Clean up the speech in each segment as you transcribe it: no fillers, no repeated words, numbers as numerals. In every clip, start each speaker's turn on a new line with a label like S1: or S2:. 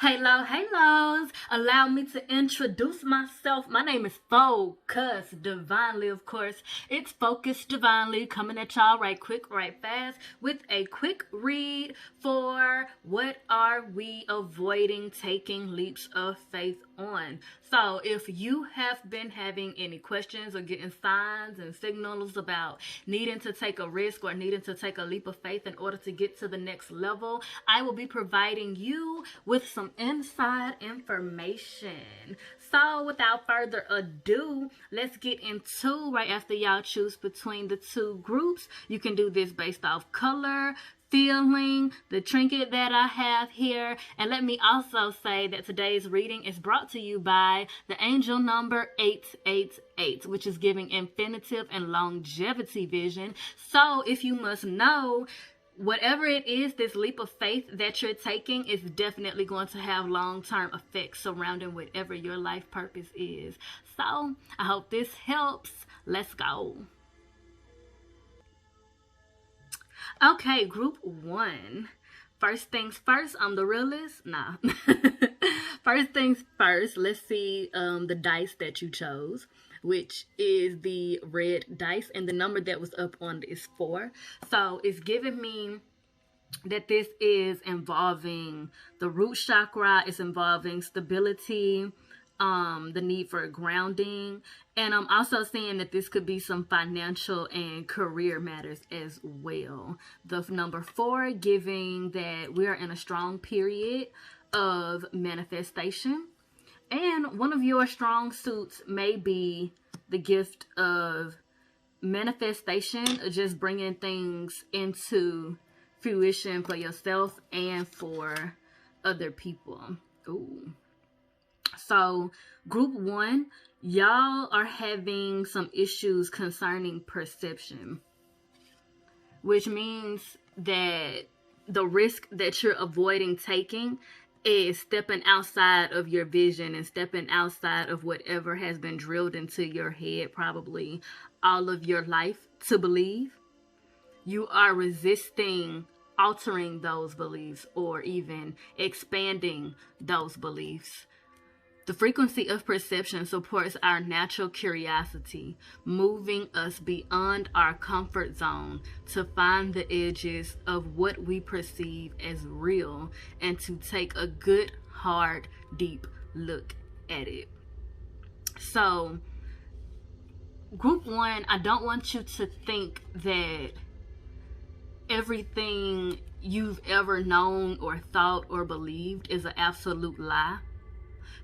S1: Hello, hellos. Allow me to introduce myself. My name is Focus Divinely, of course. It's Focus Divinely coming at y'all right quick, right fast with a quick read for what are we avoiding taking leaps of faith on. So if you have been having any questions or getting signs and signals about needing to take a risk or needing to take a leap of faith in order to get to the next level, I will be providing you with some inside information. So without further ado, let's get into right after y'all choose between the two groups. You can do this based off color, feeling, the trinket that I have here. And let me also say that today's reading is brought to you by the angel number 888, which is giving infinitive and longevity vision. So if you must know, whatever it is, this leap of faith that you're taking is definitely going to have long-term effects surrounding whatever your life purpose is. So I hope this helps. Let's go. Okay, group one. First things first, I'm the realist. Nah. First things first, let's see the dice that you chose, which is the red dice, and the number that was up on it is 4. So it's giving me that this is involving the root chakra, it's involving stability, the need for grounding, and I'm also seeing that this could be some financial and career matters as well. The number 4 giving that we are in a strong period of manifestation, and one of your strong suits may be the gift of manifestation, just bringing things into fruition for yourself and for other people. Ooh. So group 1, y'all are having some issues concerning perception, which means that the risk that you're avoiding taking is stepping outside of your vision and stepping outside of whatever has been drilled into your head probably all of your life to believe. You are resisting altering those beliefs or even expanding those beliefs. The frequency of perception supports our natural curiosity, moving us beyond our comfort zone to find the edges of what we perceive as real and to take a good, hard, deep look at it. So, group 1, I don't want you to think that everything you've ever known or thought or believed is an absolute lie,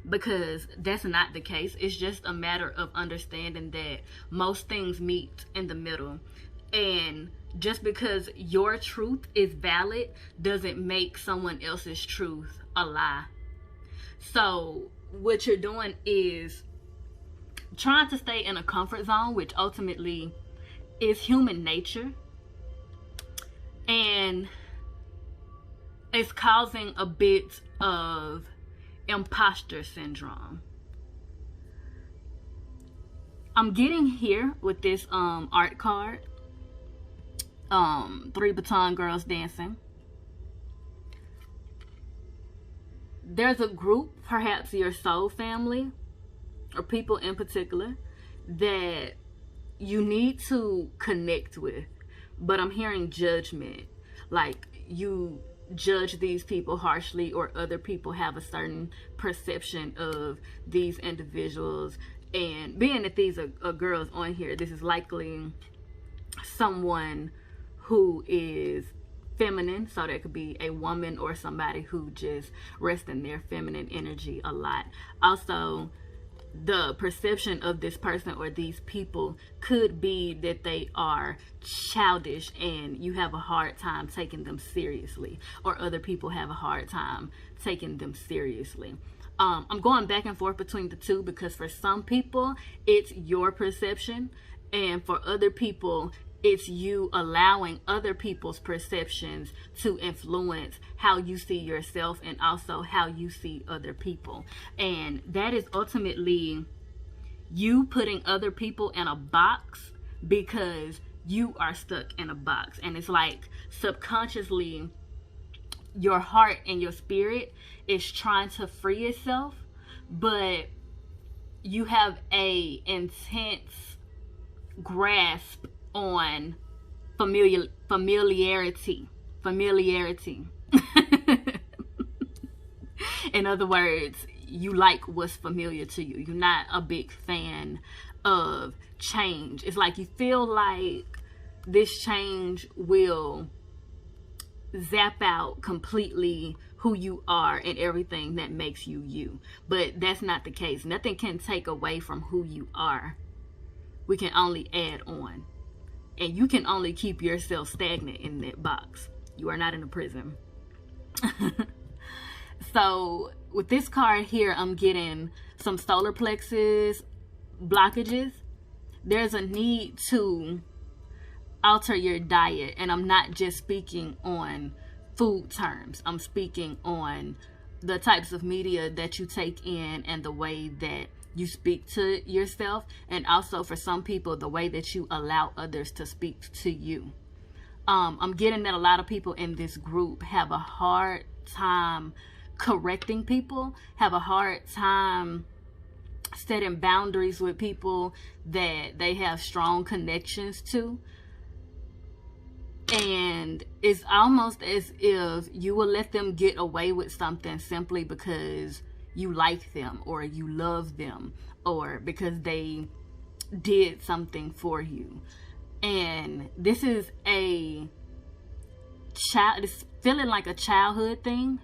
S1: because that's not the case. It's just a matter of understanding that most things meet in the middle, and just because your truth is valid doesn't make someone else's truth a lie. So what you're doing is trying to stay in a comfort zone, which ultimately is human nature, and it's causing a bit of imposter syndrome. I'm getting here with this art card, 3 baton girls dancing. There's a group, perhaps your soul family or people in particular, that you need to connect with, but I'm hearing judgment, like you judge these people harshly, or other people have a certain perception of these individuals. And being that these are girls on here, this is likely someone who is feminine, so that could be a woman or somebody who just rests in their feminine energy a lot. Also, the perception of this person or these people could be that they are childish and you have a hard time taking them seriously, or other people have a hard time taking them seriously. I'm going back and forth between the two, because for some people it's your perception, and for other people it's you allowing other people's perceptions to influence how you see yourself and also how you see other people. And that is ultimately you putting other people in a box because you are stuck in a box. And it's like subconsciously your heart and your spirit is trying to free itself, but you have a intense grasp on familiarity. In other words, you like what's familiar to you. You're not a big fan of change. It's like you feel like this change will zap out completely who you are and everything that makes you you. But that's not the case. Nothing can take away from who you are. We can only add on. And you can only keep yourself stagnant in that box. You are not in a prison. So with this card here, I'm getting some solar plexus blockages. There's a need to alter your diet, and I'm not just speaking on food terms. I'm speaking on the types of media that you take in and the way that you speak to yourself, and also for some people, the way that you allow others to speak to you. I'm getting that a lot of people in this group have a hard time correcting people, have a hard time setting boundaries with people that they have strong connections to. And it's almost as if you will let them get away with something simply because you like them or you love them or because they did something for you. And this is a child, it's feeling like a childhood thing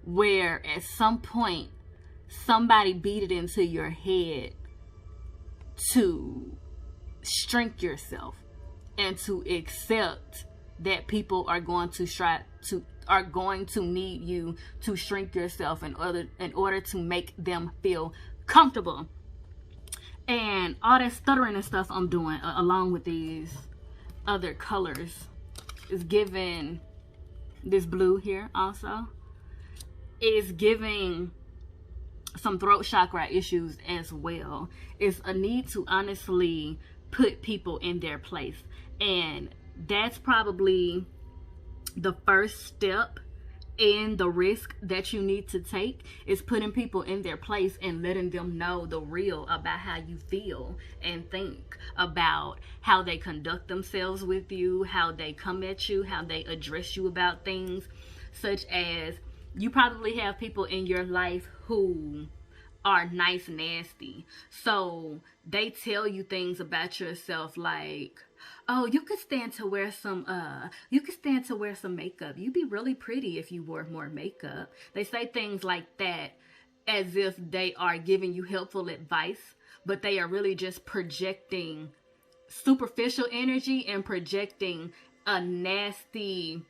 S1: where at some point somebody beat it into your head to shrink yourself and to accept that people are going to need you to shrink yourself in order to make them feel comfortable. And all that stuttering and stuff I'm doing along with these other colors is giving, this blue here also is giving some throat chakra issues as well. It's a need to honestly put people in their place, and that's probably the first step in the risk that you need to take, is putting people in their place and letting them know the real about how you feel and think about how they conduct themselves with you, how they come at you, how they address you about things, such as you probably have people in your life who are nice nasty. So they tell you things about yourself like, oh, you could stand to wear some makeup. You'd be really pretty if you wore more makeup. They say things like that as if they are giving you helpful advice, but they are really just projecting superficial energy and projecting a nasty,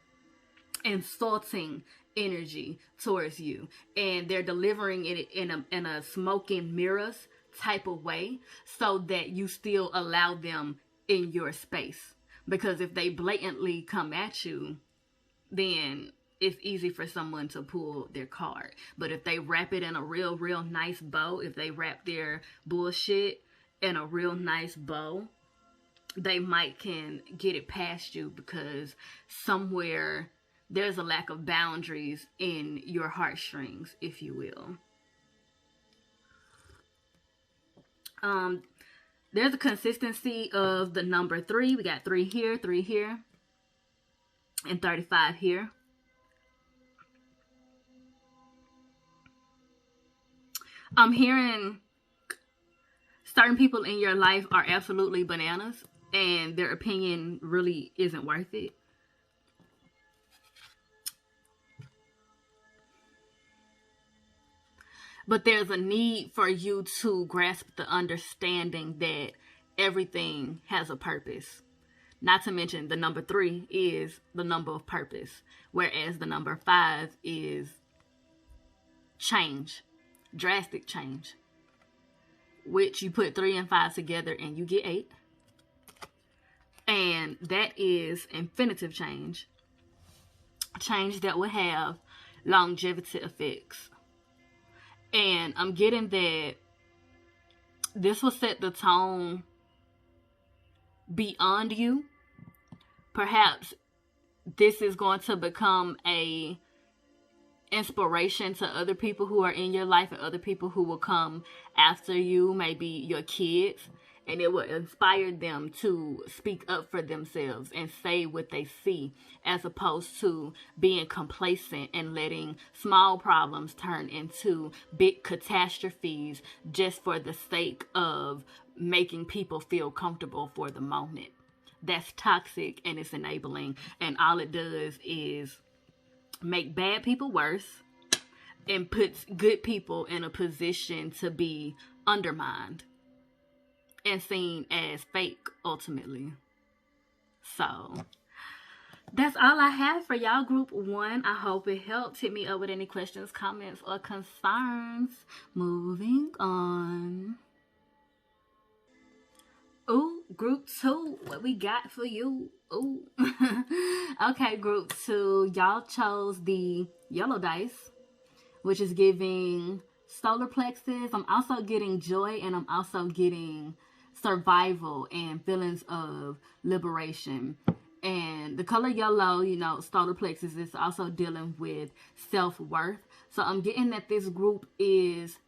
S1: insulting energy towards you, and they're delivering it in a smoke and mirrors type of way so that you still allow them in your space. Because if they blatantly come at you, then it's easy for someone to pull their card. But if they wrap it in a real nice bow, if they wrap their bullshit in a real nice bow, they might can get it past you, because somewhere there's a lack of boundaries in your heartstrings, if you will. There's a consistency of the number 3. We got 3 here, and 35 here. I'm hearing certain people in your life are absolutely bananas, and their opinion really isn't worth it. But there's a need for you to grasp the understanding that everything has a purpose. Not to mention the number 3 is the number of purpose, whereas the number 5 is change, drastic change, which you put 3 and 5 together and you get 8. And that is infinitive change, change that will have longevity effects. And I'm getting that this will set the tone beyond you. Perhaps this is going to become a inspiration to other people who are in your life and other people who will come after you, maybe your kids, and it will inspire them to speak up for themselves and say what they see, as opposed to being complacent and letting small problems turn into big catastrophes just for the sake of making people feel comfortable for the moment. That's toxic and it's enabling, and all it does is make bad people worse and puts good people in a position to be undermined and seen as fake ultimately. So that's all I have for y'all, group 1. I hope it helped. Hit me up with any questions, comments, or concerns. Moving on. Ooh, group 2, what we got for you? Ooh. Okay, group 2, y'all chose the yellow dice, which is giving solar plexus. I'm also getting joy, and I'm also getting survival and feelings of liberation. And the color yellow, you know, solar plexus, is also dealing with self-worth. So I'm getting that this group is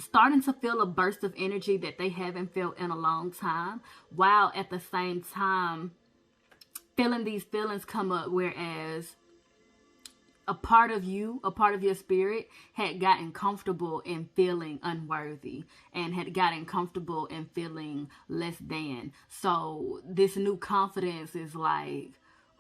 S1: starting to feel a burst of energy that they haven't felt in a long time, while at the same time feeling these feelings come up, whereas a part of you, a part of your spirit, had gotten comfortable in feeling unworthy and had gotten comfortable in feeling less than. So this new confidence is like,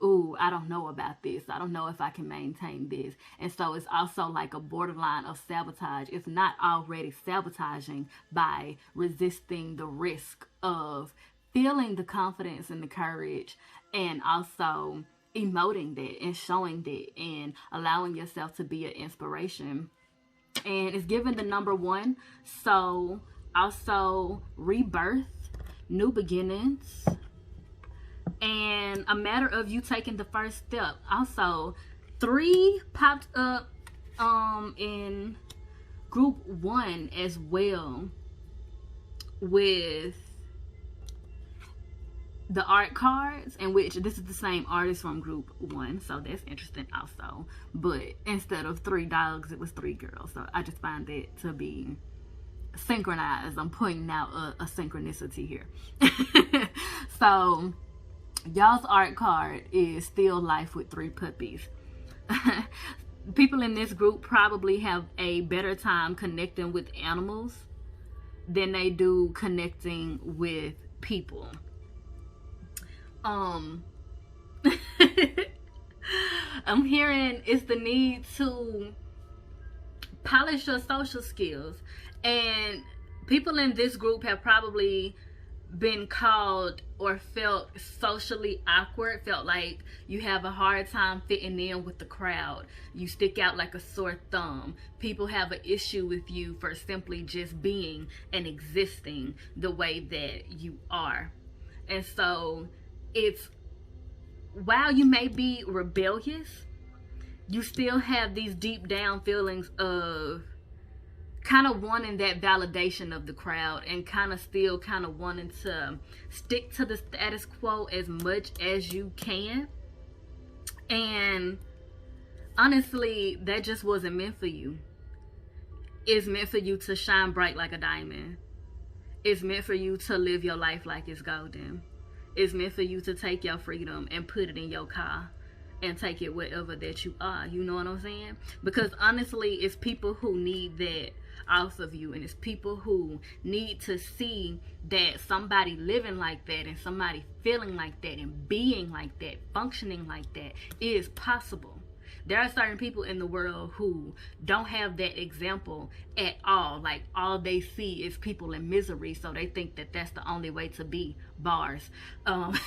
S1: ooh, I don't know about this. I don't know if I can maintain this. And so it's also like a borderline of sabotage, if not already sabotaging, by resisting the risk of feeling the confidence and the courage, and also emoting that and showing that and allowing yourself to be an inspiration. And it's given the number 1. So also rebirth, new beginnings, and a matter of you taking the first step. Also 3 popped up in group 1 as well, with the art cards, in which this is the same artist from group 1, so that's interesting also. But instead of 3 dogs, it was 3 girls. So I just find that to be synchronized. I'm pointing out a synchronicity here. So y'all's art card is Still Life with 3 puppies. People in this group probably have a better time connecting with animals than they do connecting with people. I'm hearing it's the need to polish your social skills, and people in this group have probably been called or felt socially awkward, felt like you have a hard time fitting in with the crowd. You stick out like a sore thumb. People have an issue with you for simply just being and existing the way that you are. And so it's, while you may be rebellious, you still have these deep down feelings of kind of wanting that validation of the crowd, and kind of still kind of wanting to stick to the status quo as much as you can. And honestly, that just wasn't meant for you. It's meant for you to shine bright like a diamond. It's meant for you to live your life like it's golden. It's meant for you to take your freedom and put it in your car and take it wherever that you are. You know what I'm saying? Because honestly, it's people who need that off of you, and it's people who need to see that somebody living like that and somebody feeling like that and being like that, functioning like that is possible. There are certain people in the world who don't have that example at all. Like, all they see is people in misery, so they think that that's the only way to be. Bars. And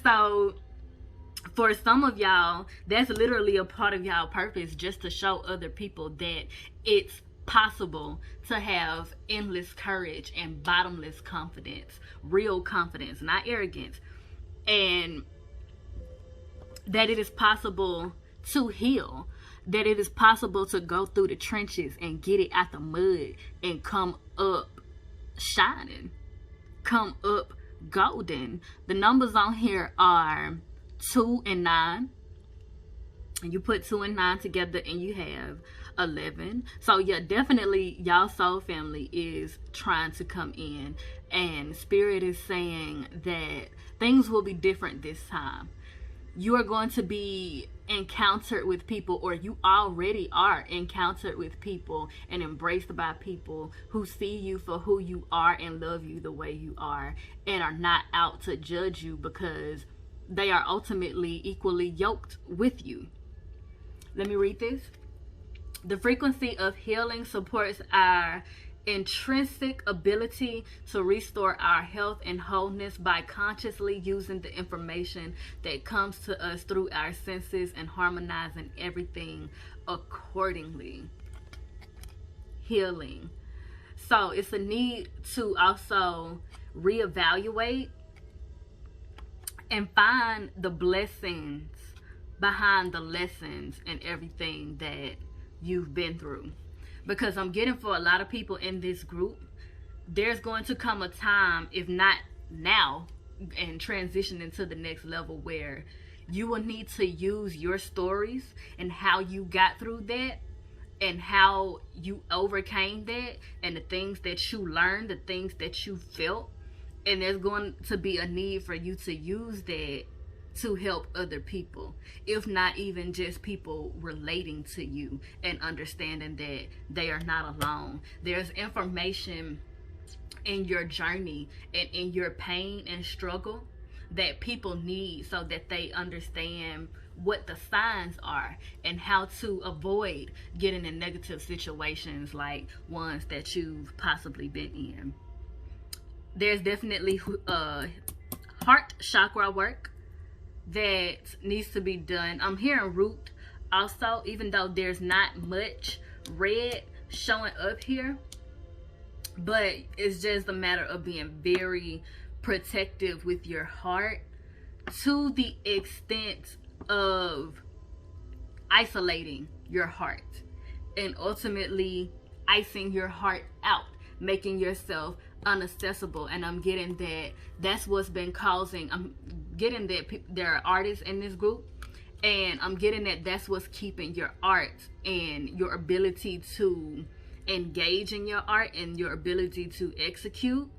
S1: so for some of y'all, that's literally a part of y'all purpose, just to show other people that it's possible to have endless courage and bottomless confidence, real confidence, not arrogance, and that it is possible to heal, that it is possible to go through the trenches and get it out the mud and come up shining, come up golden. The numbers on here are 2 and 9. And you put 2 and 9 together and you have 11. So yeah, definitely y'all soul family is trying to come in, and spirit is saying that things will be different this time. You are going to be encountered with people, or you already are encountered with people and embraced by people who see you for who you are and love you the way you are, and are not out to judge you, because they are ultimately equally yoked with you. Let me read this. The frequency of healing supports our intrinsic ability to restore our health and wholeness by consciously using the information that comes to us through our senses and harmonizing everything accordingly. Healing. So it's a need to also reevaluate and find the blessings behind the lessons and everything that you've been through. Because I'm getting, for a lot of people in this group, there's going to come a time, if not now, and transition into the next level, where you will need to use your stories and how you got through that and how you overcame that and the things that you learned, the things that you felt. And there's going to be a need for you to use that to help other people, if not even just people relating to you and understanding that they are not alone. There's information in your journey and in your pain and struggle that people need, so that they understand what the signs are and how to avoid getting in negative situations like ones that you've possibly been in. There's definitely heart chakra work that needs to be done. I'm hearing root also, even though there's not much red showing up here, but it's just a matter of being very protective with your heart, to the extent of isolating your heart and ultimately icing your heart out, making yourself unaccessible. And I'm getting that that's what's been causing, I'm getting that there are artists in this group, and I'm getting that that's what's keeping your art and your ability to engage in your art and your ability to execute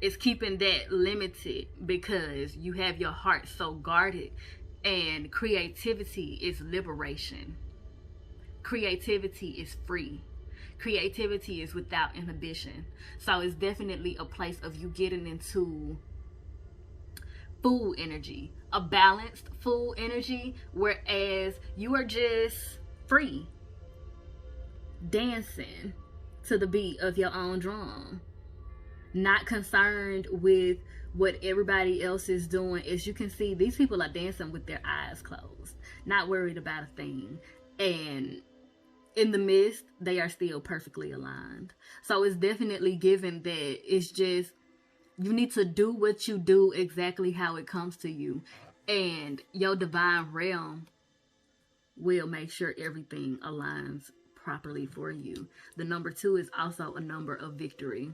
S1: is keeping that limited, because you have your heart so guarded. And creativity is liberation. Creativity is free. Creativity is without inhibition. So it's definitely a place of you getting into full energy, a balanced full energy, whereas you are just free, dancing to the beat of your own drum, not concerned with what everybody else is doing. As you can see, these people are dancing with their eyes closed, not worried about a thing. And in the midst, they are still perfectly aligned. So it's definitely given that it's just, you need to do what you do exactly how it comes to you, and your divine realm will make sure everything aligns properly for you. The number 2 is also a number of victory,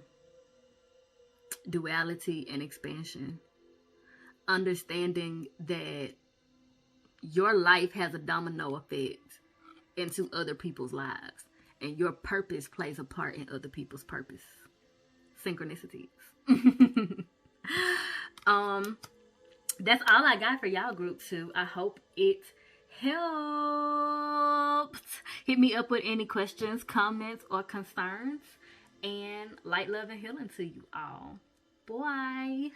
S1: duality, and expansion. Understanding that your life has a domino effect into other people's lives, and your purpose plays a part in other people's purpose. Synchronicities. That's all I got for y'all group 2. I hope it helped. Hit me up with any questions, comments, or concerns, and light, love, and healing to you all. Bye.